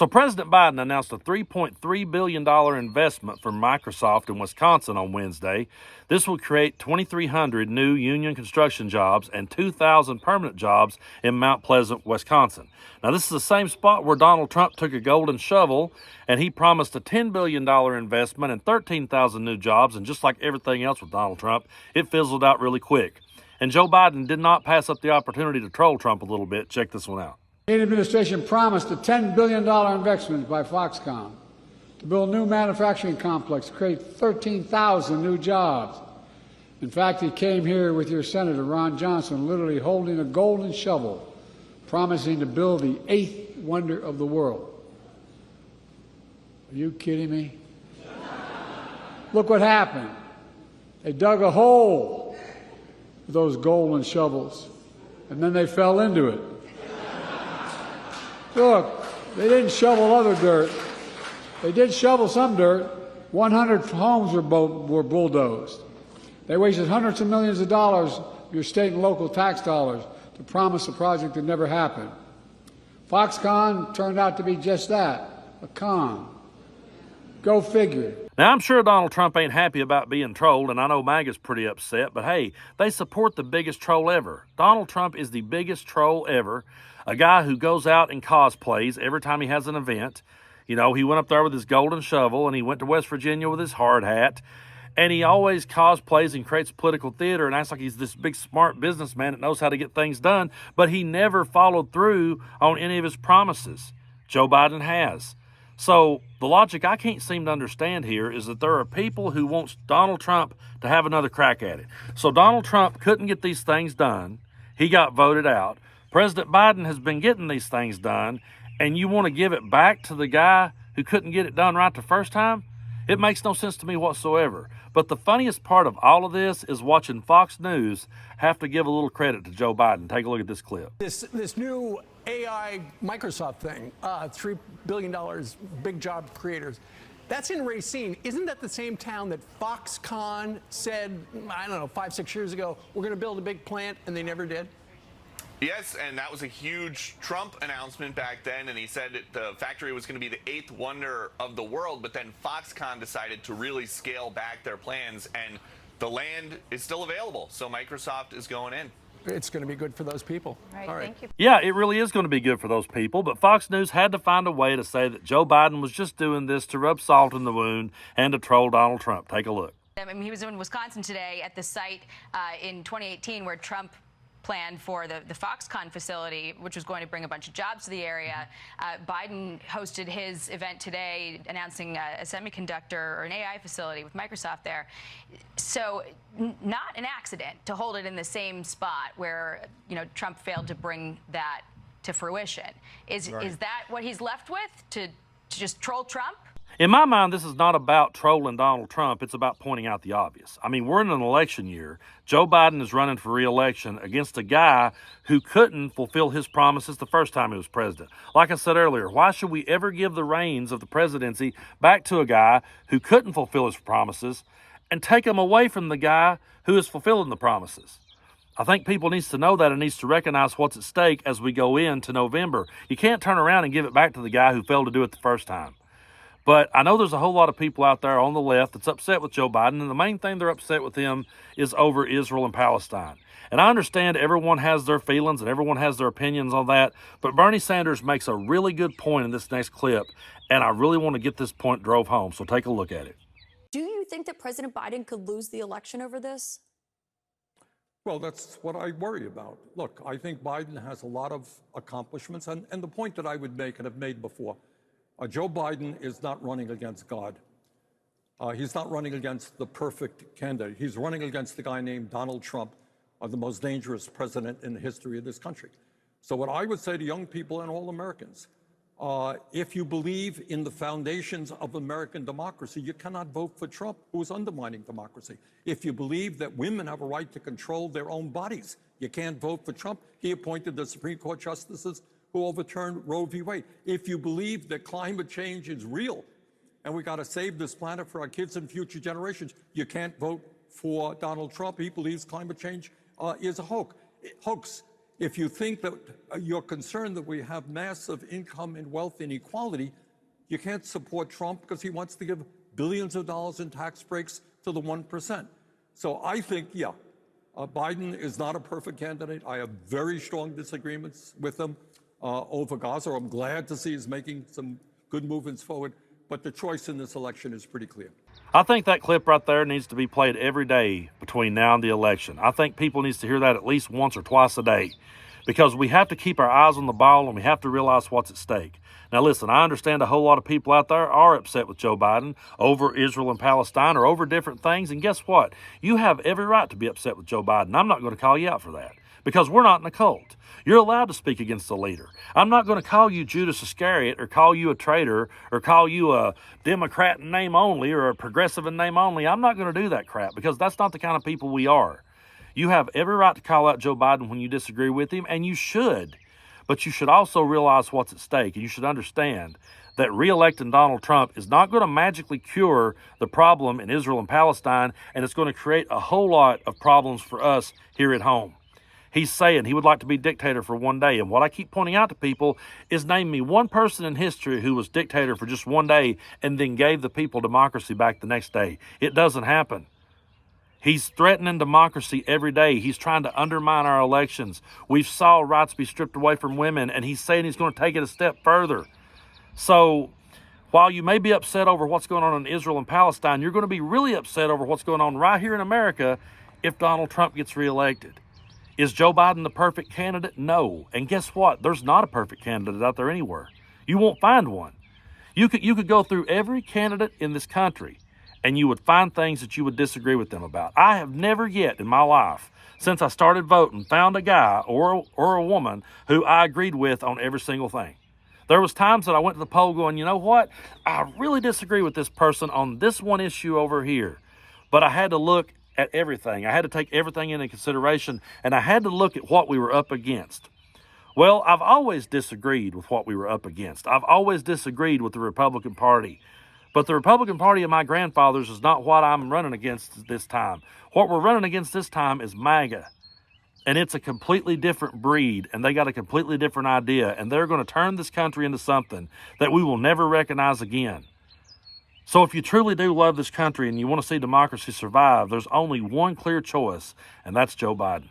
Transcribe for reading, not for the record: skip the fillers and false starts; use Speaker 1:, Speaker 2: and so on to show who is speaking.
Speaker 1: So President Biden announced a $3.3 billion investment from Microsoft in Wisconsin on Wednesday. This will create 2,300 new union construction jobs and 2,000 permanent jobs in Mount Pleasant, Wisconsin. Now, this is the same spot where Donald Trump took a golden shovel and he promised a $10 billion investment and 13,000 new jobs. And just like everything else with Donald Trump, it fizzled out really quick. And Joe Biden did not pass up the opportunity to troll Trump a little bit. Check this one out.
Speaker 2: The administration promised a $10 billion investment by Foxconn to build a new manufacturing complex, create 13,000 new jobs. In fact, he came here with your Senator, Ron Johnson, literally holding a golden shovel, promising to build the eighth wonder of the world. Are you kidding me? Look what happened. They dug a hole with those golden shovels, and then they fell into it. Look, they didn't shovel other dirt. They did shovel some dirt. 100 homes were bulldozed. They wasted hundreds of millions of dollars, your state and local tax dollars, to promise a project that never happened. Foxconn turned out to be just that, a con. Go figure.
Speaker 1: Now, I'm sure Donald Trump ain't happy about being trolled, and I know MAGA's pretty upset, but hey, they support the biggest troll ever. Donald Trump is the biggest troll ever, a guy who goes out and cosplays every time he has an event. You know, he went up there with his golden shovel, and he went to West Virginia with his hard hat, and he always cosplays and creates political theater and acts like he's this big, smart businessman that knows how to get things done, but he never followed through on any of his promises. Joe Biden has. So the logic I can't seem to understand here is that there are people who want Donald Trump to have another crack at it. So Donald Trump couldn't get these things done. He got voted out. President Biden has been getting these things done, and you want to give it back to the guy who couldn't get it done right the first time? It makes no sense to me whatsoever. But the funniest part of all of this is watching Fox News have to give a little credit to Joe Biden. Take a look at this clip.
Speaker 3: This new AI Microsoft thing, $3 billion, big job creators. That's in Racine. Isn't that the same town that Foxconn said, I don't know, 5-6 years ago, we're going to build a big plant, and they never did?
Speaker 4: Yes, and that was a huge Trump announcement back then, and he said that the factory was going to be the eighth wonder of the world, but then Foxconn decided to really scale back their plans, and the land is still available, so Microsoft is going in.
Speaker 3: It's going to be good for those people.
Speaker 5: All right, thank you.
Speaker 1: Yeah, it really is going to be good for those people, but Fox News had to find a way to say that Joe Biden was just doing this to rub salt in the wound and to troll Donald Trump. Take a look.
Speaker 5: I mean, he was in Wisconsin today at the site in 2018 where Trump planned for the Foxconn facility, which was going to bring a bunch of jobs to the area. Biden hosted his event today announcing a semiconductor or an AI facility with Microsoft there. So not an accident to hold it in the same spot where, you know, Trump failed to bring that to fruition. Is that what he's left with, to just troll Trump?
Speaker 1: In my mind, this is not about trolling Donald Trump. It's about pointing out the obvious. I mean, we're in an election year. Joe Biden is running for re-election against a guy who couldn't fulfill his promises the first time he was president. Like I said earlier, why should we ever give the reins of the presidency back to a guy who couldn't fulfill his promises and take them away from the guy who is fulfilling the promises? I think people needs to know that and needs to recognize what's at stake as we go into November. You can't turn around and give it back to the guy who failed to do it the first time. But I know there's a whole lot of people out there on the left that's upset with Joe Biden, and the main thing they're upset with him is over Israel and Palestine. And I understand everyone has their feelings and everyone has their opinions on that, but Bernie Sanders makes a really good point in this next clip, and I really want to get this point drove home, so take a look at it.
Speaker 6: Do you think that President Biden could lose the election over this?
Speaker 7: Well, that's what I worry about. Look, I think Biden has a lot of accomplishments, and the point that I would make and have made before, Joe Biden is not running against God. He's not running against the perfect candidate. He's running against the guy named Donald Trump, the most dangerous president in the history of this country. So what I would say to young people and all Americans, if you believe in the foundations of American democracy, you cannot vote for Trump, who is undermining democracy. If you believe that women have a right to control their own bodies, you can't vote for Trump. He appointed the Supreme Court justices who overturned Roe v. Wade. If you believe that climate change is real and we got to save this planet for our kids and future generations, you can't vote for Donald Trump. He believes climate change is a hoax. If you think that you're concerned that we have massive income and wealth inequality, you can't support Trump because he wants to give billions of dollars in tax breaks to the 1%. So I think, yeah, Biden is not a perfect candidate. I have very strong disagreements with him over Gaza. I'm glad to see he's making some good movements forward, but the choice in this election is pretty clear.
Speaker 1: I think that clip right there needs to be played every day between now and the election. I think people needs to hear that at least once or twice a day, because we have to keep our eyes on the ball and we have to realize what's at stake. Now listen, I understand a whole lot of people out there are upset with Joe Biden over Israel and Palestine or over different things, and guess what? You have every right to be upset with Joe Biden. I'm not going to call you out for that, because we're not in a cult. You're allowed to speak against the leader. I'm not going to call you Judas Iscariot or call you a traitor or call you a Democrat in name only or a progressive in name only. I'm not going to do that crap, because that's not the kind of people we are. You have every right to call out Joe Biden when you disagree with him, and you should. But you should also realize what's at stake, and you should understand that reelecting Donald Trump is not going to magically cure the problem in Israel and Palestine, and it's going to create a whole lot of problems for us here at home. He's saying he would like to be dictator for one day. And what I keep pointing out to people is, name me one person in history who was dictator for just one day and then gave the people democracy back the next day. It doesn't happen. He's threatening democracy every day. He's trying to undermine our elections. We've saw rights be stripped away from women, and he's saying he's going to take it a step further. So while you may be upset over what's going on in Israel and Palestine, you're going to be really upset over what's going on right here in America if Donald Trump gets reelected. Is Joe Biden the perfect candidate? No. And guess what? There's not a perfect candidate out there anywhere. You won't find one. You could go through every candidate in this country, and you would find things that you would disagree with them about. I have never yet in my life, since I started voting, found a guy or a woman who I agreed with on every single thing. There was times that I went to the poll going, you know what? I really disagree with this person on this one issue over here. But I had to look at everything. I had to take everything into consideration, and I had to look at what we were up against. Well, I've always disagreed with what we were up against. I've always disagreed with the Republican Party. But the Republican Party of my grandfathers is not what I'm running against this time. What we're running against this time is MAGA. And it's a completely different breed, and they got a completely different idea, and they're going to turn this country into something that we will never recognize again. So if you truly do love this country and you want to see democracy survive, there's only one clear choice, and that's Joe Biden.